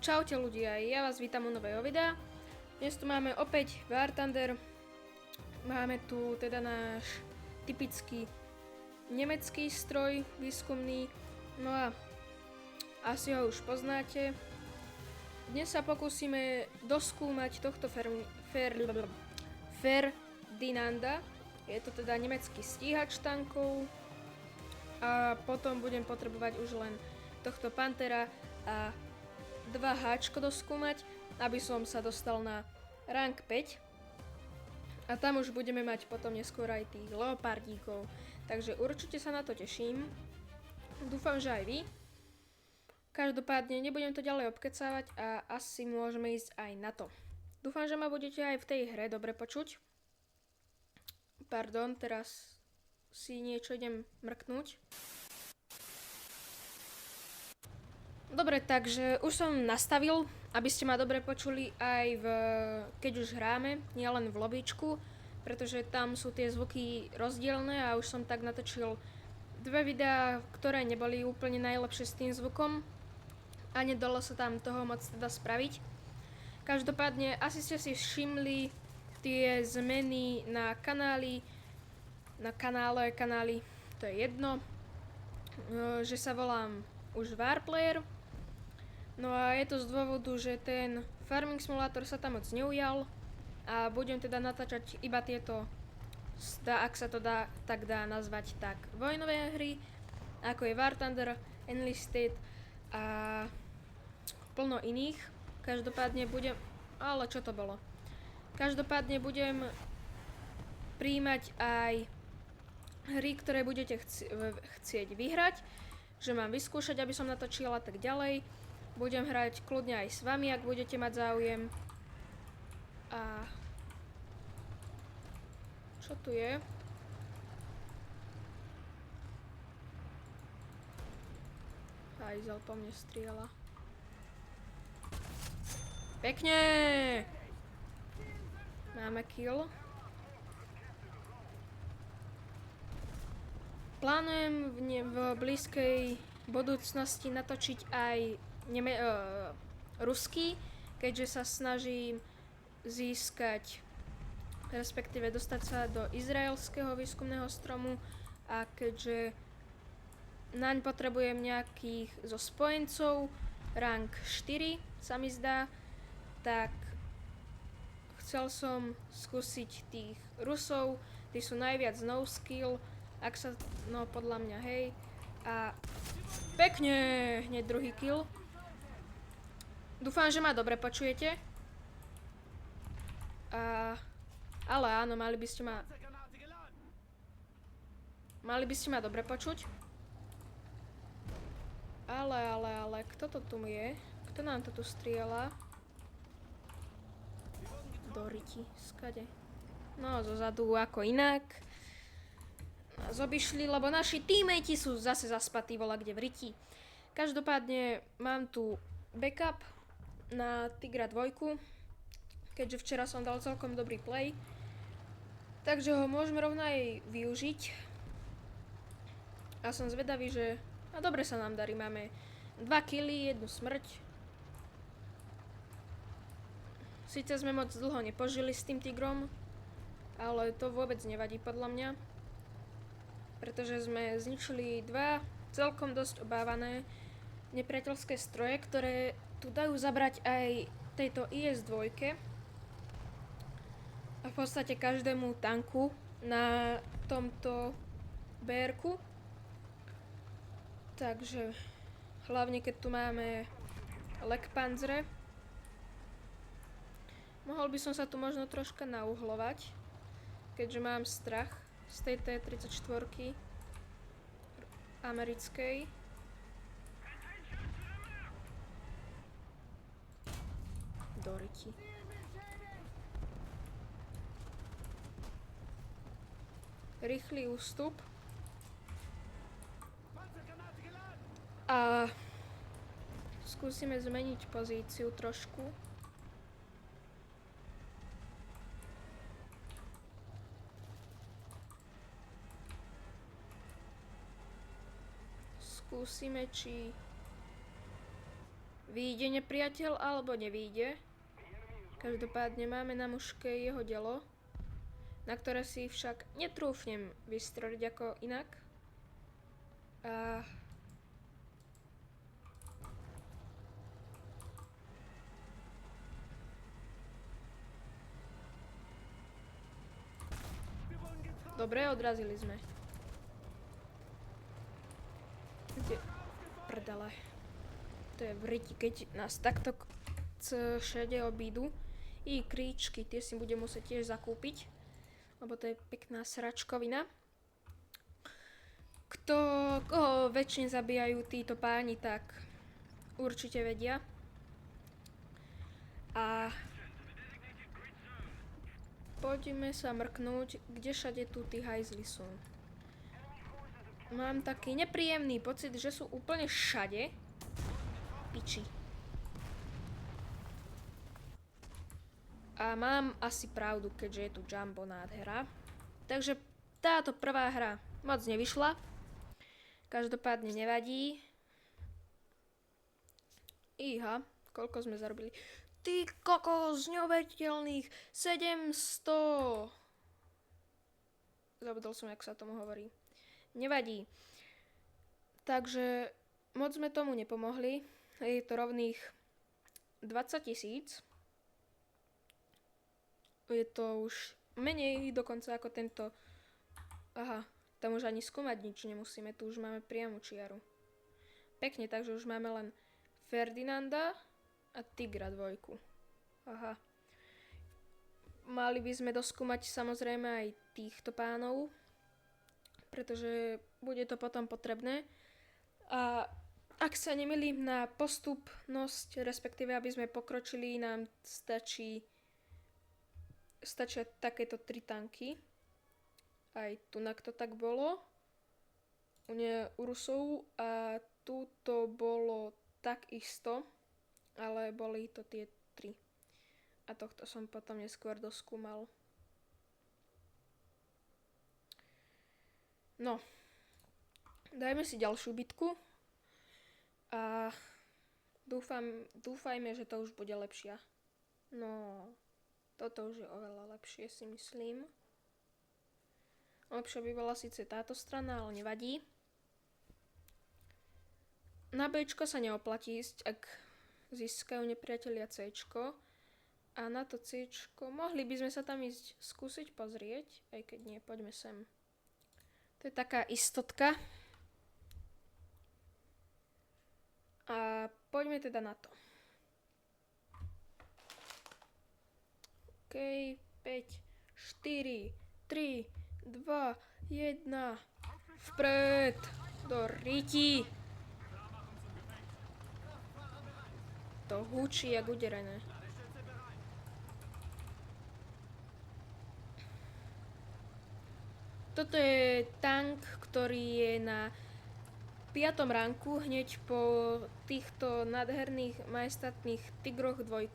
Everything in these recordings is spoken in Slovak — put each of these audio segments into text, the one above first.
Čaute ľudia, ja vás vítam u nového videa. Dnes tu máme opäť War Thunder. Máme tu teda náš typický nemecký stroj výskumný. No a asi ho už poznáte. Dnes sa pokúsime doskúmať tohto Ferdinanda. Je to teda nemecký stíhač tankov. A potom budem potrebovať už len tohto Panthera a 2 háčko doskúmať, aby som sa dostal na rank 5. A tam už budeme mať potom neskôr aj tých leopardíkov. Takže určite sa na to teším. Dúfam, že aj vy. Každopádne nebudem to ďalej obkecávať a asi môžeme ísť aj na to. Dúfam, že ma budete aj v tej hre dobre počuť. Pardon, teraz si niečo idem mrknúť. Dobre, takže už som nastavil, aby ste ma dobre počuli aj keď už hráme, nielen v lobíčku, pretože tam sú tie zvuky rozdielne a už som tak natočil 2 videá, ktoré neboli úplne najlepšie s tým zvukom a nedalo sa tam toho moc teda spraviť. Každopádne asi ste si všimli tie zmeny na kanály, to je jedno, že sa volám už Warplayer. No a je to z dôvodu, že ten Farming Simulator sa tam moc neujal a budem teda natáčať iba tieto, ak sa to dá, tak dá nazvať tak, vojnové hry, ako je War Thunder, Enlisted a plno iných. Každopádne budem príjmať aj hry, ktoré budete chcieť vyhrať, že mám vyskúšať, aby som natočil a tak ďalej. Budem hrať kľudne aj s vami, ak budete mať záujem. A čo tu je? Hajzel po mne strieľa. Pekne! Máme kill. Plánujem v blízkej budúcnosti natočiť aj ruský, keďže sa snažím získať, respektíve dostať sa do izraelského výskumného stromu a keďže naň potrebujem nejakých zo spojencov, rank 4 sa mi zdá, tak chcel som skúsiť tých Rusov, tí sú najviac no skill, podľa mňa, hej. A pekne, hneď druhý kill. Dúfam, že ma dobre počujete. Ale áno, mali by ste ma dobre počuť. Ale, kto to tu je? Kto nám to tu strieľa? Do riti, skade. No, zozadu ako inak. Nás obišli, lebo naši teammatey sú zase zaspatí voľa kde v riti. Každopádne mám tu backup na Tigra 2, keďže včera som dal celkom dobrý play. Takže ho môžeme rovno aj využiť. A som zvedavý, že dobre sa nám darí. Máme 2 killy, 1 smrť. Sice sme moc dlho nepožili s tým Tigrom, ale to vôbec nevadí podľa mňa. Pretože sme zničili 2 celkom dosť obávané nepriateľské stroje, ktoré tu dajú zabrať aj tejto IS-2 a v podstate každému tanku na tomto BR-ku. Takže hlavne keď tu máme Leckpanzere. Mohol by som sa tu možno troška nauhlovať, keďže mám strach z tej T-34 americkej. Do riti. Rýchly ústup. A skúsime zmeniť pozíciu trošku. Skúsime, či vyjde nepriateľ alebo nevyjde. Každopádne máme na muške jeho dielo, na ktoré si však netrúfnem vystreliť ako inak. A dobre, odrazili sme. Kde? Prdele. To je v riti, keď nás takto všade obídu. I kríčky, tie si budem musieť tiež zakúpiť. Lebo to je pekná sračkovina. Koho väčšine zabíjajú títo páni, tak určite vedia. A poďme sa mrknúť, kde všade tu tí hajzli sú. Mám taký nepríjemný pocit, že sú úplne všade. Piči. A mám asi pravdu, keďže je tu Jumbo nádhera. Takže táto prvá hra moc nevyšla. Každopádne nevadí. Iha, koľko sme zarobili? Ty kokos, neuveriteľných 700. Zabudol som, jak sa tomu hovorí. Nevadí. Takže moc sme tomu nepomohli. Je to rovných 20 000. Je to už menej dokonca ako tento. Aha, tam už ani skúmať nič nemusíme, tu už máme priamu čiaru. Pekne, takže už máme len Ferdinanda a Tigra 2. Aha. Mali by sme doskúmať samozrejme aj týchto pánov, pretože bude to potom potrebné. A ak sa nemýlim, na postupnosť, respektíve aby sme pokročili, nám stačia takéto 3 tanky. Aj tunak to tak bolo. U Rusov a tu to bolo takisto, ale boli to tie 3. A tohto som potom neskôr doskúmal. No. Dajme si ďalšiu bitku. A dúfajme, že to už bude lepšia. No, toto už je oveľa lepšie, si myslím. Lepšia by bola síce táto strana, ale nevadí. Na Bčko sa neoplatí ísť, ak získajú nepriatelia Cčko. A na to Cčko mohli by sme sa tam ísť skúsiť pozrieť, aj keď nie, poďme sem. To je taká istotka. A poďme teda na to. OK, 5, 4, 3, 2, 1. Vpred! Do riti! To hučí jak uderené. Toto je tank, ktorý je na 5. ranku, hneď po týchto nádherných majestátnych Tigroch 2.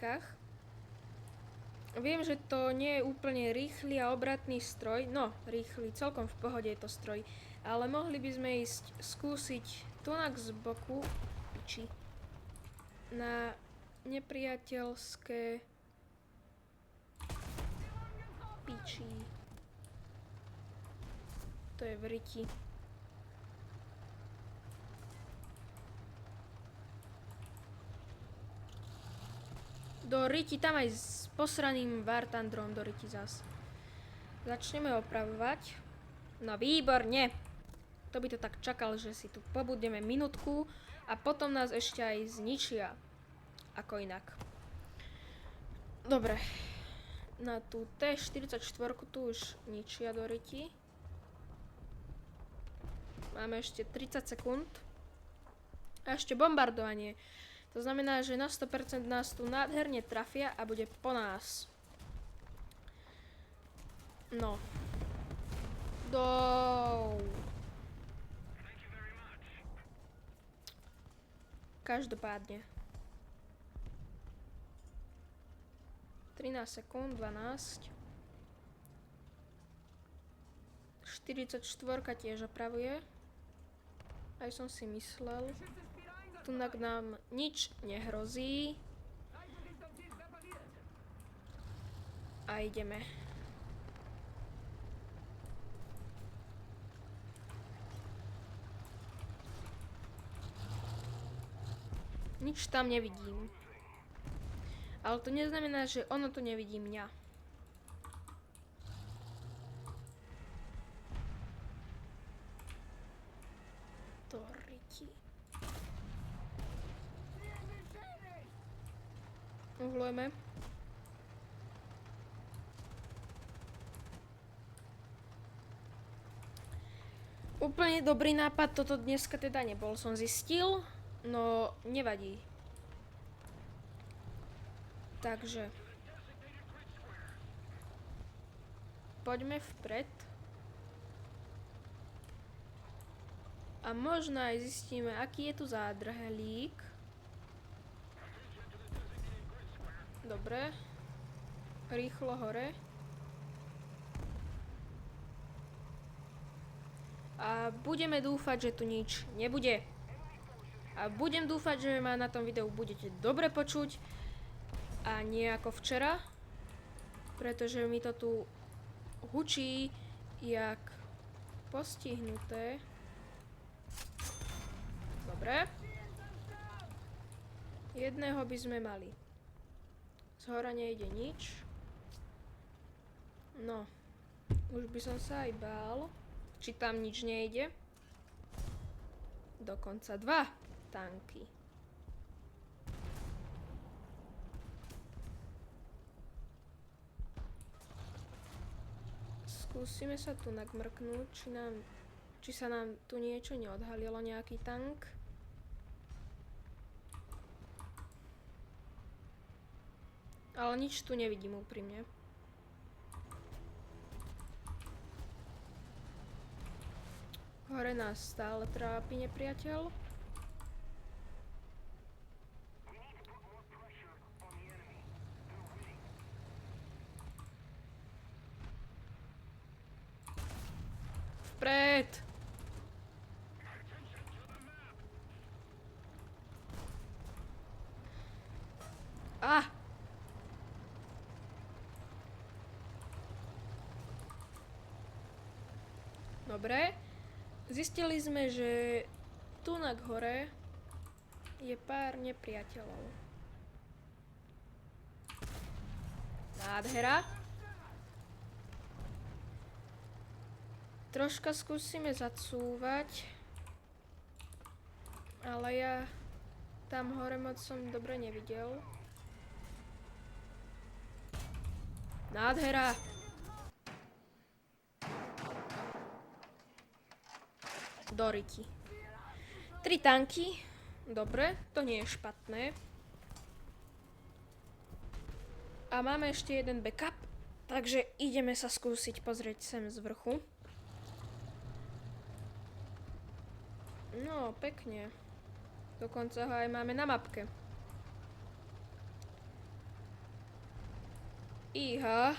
Viem, že to nie je úplne rýchly a obratný stroj, no rýchly, celkom v pohode je to stroj, ale mohli by sme ísť skúsiť tunak z boku, piči, na nepriateľské piči. To je v riti. Do riti, tam aj s posraným Vartandrom do riti zas. Začneme opravovať. No výborne. To by to tak čakal, že si tu pobudneme minútku a potom nás ešte aj zničia. Ako inak. Dobre. Na tú T-44 tu už ničia do riti. Máme ešte 30 sekúnd. A ešte bombardovanie. To znamená, že na 100% nás tu nádherne trafia a bude po nás. No. Každopádne. 13 sekúnd, 12. 44 tiež opravuje. Aj som si myslel. Tunak nám nič nehrozí. A ideme. Nič tam nevidím. Ale to neznamená, že ono to nevidí mňa. To riti. Uhlujeme. Úplne dobrý nápad toto dneska teda nebol, som zistil, no nevadí. Takže poďme vpred. A možno aj zistíme, aký je tu zádrhelík. Dobre. Rýchlo hore. A budeme dúfať, že tu nič nebude. A budem dúfať, že ma na tom videu budete dobre počuť. A nie ako včera. Pretože mi to tu hučí jak postihnuté. Dobre. Jedného by sme mali. Zhora nejde nič. No. Už by som sa aj bál. Či tam nič nejde. Dokonca 2 tanky. Skúsime sa tu nakmrknúť, či sa nám tu niečo neodhalilo, nejaký tank. Ale nič tu nevidím úprimne. Hore nás stále trápi nepriateľ. Vpred! Ah! Dobre. Zistili sme, že tu na hore je pár nepriateľov. Nádhera. Troška skúsime zacúvať. Ale ja tam hore moc som dobre nevidel. Nádhera. Do riti. 3 tanky. Dobre, to nie je špatné. A máme ešte jeden backup. Takže ideme sa skúsiť pozrieť sem z vrchu. No, pekne. Dokonca ho aj máme na mapke. Iha.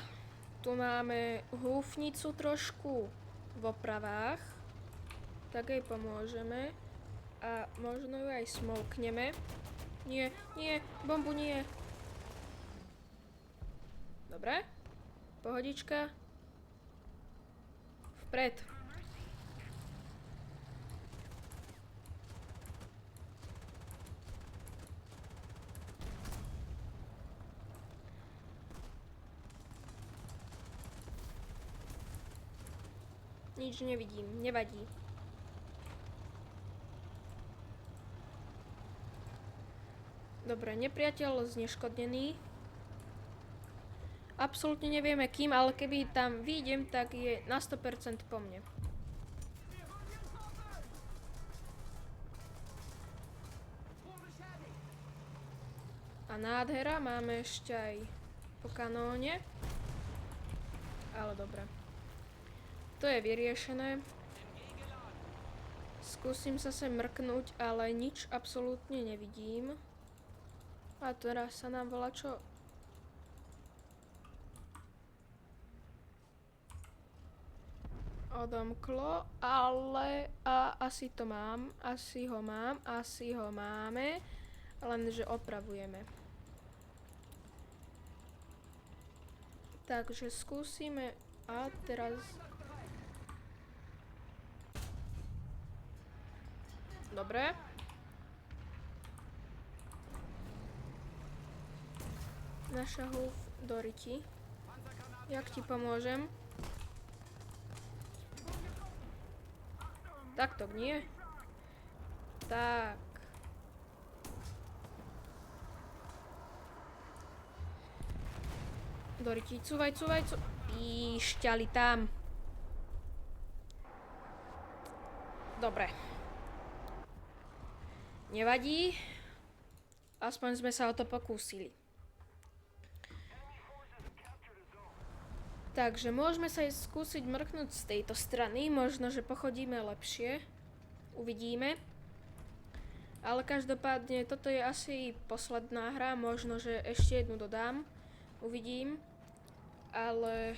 Tu máme húfnicu trošku v opravách. Tak jej pomôžeme. A možno ju aj smolkneme. Nie, nie, bombu nie. Dobre. Pohodička. Vpred. Nič nevidím, nevadí. Dobre, nepriateľ zneškodnený. Absolútne nevieme kým, ale keby tam vyjdem, tak je na 100% po mne. A nádhera, máme ešte aj po kanóne. Ale dobre. To je vyriešené. Skúsim sa sem mrknúť, ale nič absolútne nevidím. A teraz sa nám volá čo? odomklo, ale asi to mám, asi ho máme, lenže opravujeme. Takže skúsime a teraz... Dobre. Naša húf do riti. Jak ti pomôžem? Takto nie. Tak. Do riti, cúvaj. Píšťali tam. Dobre. Nevadí. Aspoň sme sa o to pokúsili. Takže môžeme sa aj skúsiť mrknúť z tejto strany. Možno, že pochodíme lepšie. Uvidíme. Ale každopádne, toto je asi posledná hra. Možno, že ešte jednu dodám. Uvidím. Ale...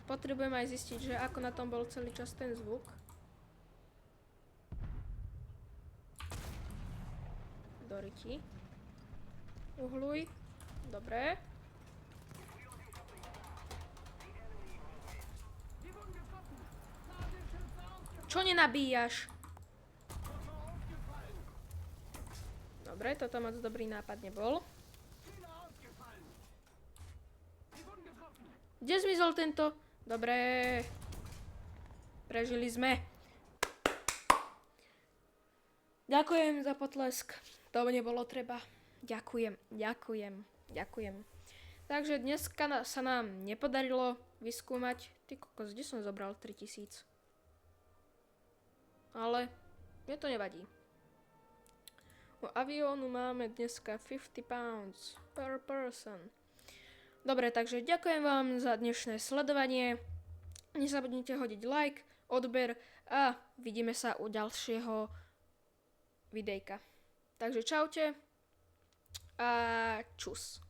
potrebujem aj zistiť, že ako na tom bol celý čas ten zvuk. Do riti. Uhluj. Dobre. Čo nenabíjaš? Dobre, toto moc dobrý nápad nebol. Kde zmizol tento? Dobre. Prežili sme. Ďakujem za potlesk. To nebolo treba. Ďakujem. Takže dneska sa nám nepodarilo vyskúmať. Ty kokos, kde som zobral 3000? Ale mne to nevadí. U aviónu máme dneska 50 pounds per person. Dobre, takže ďakujem vám za dnešné sledovanie. Nezabudnite hodiť like, odber a vidíme sa u ďalšieho videjka. Takže čaute a čus.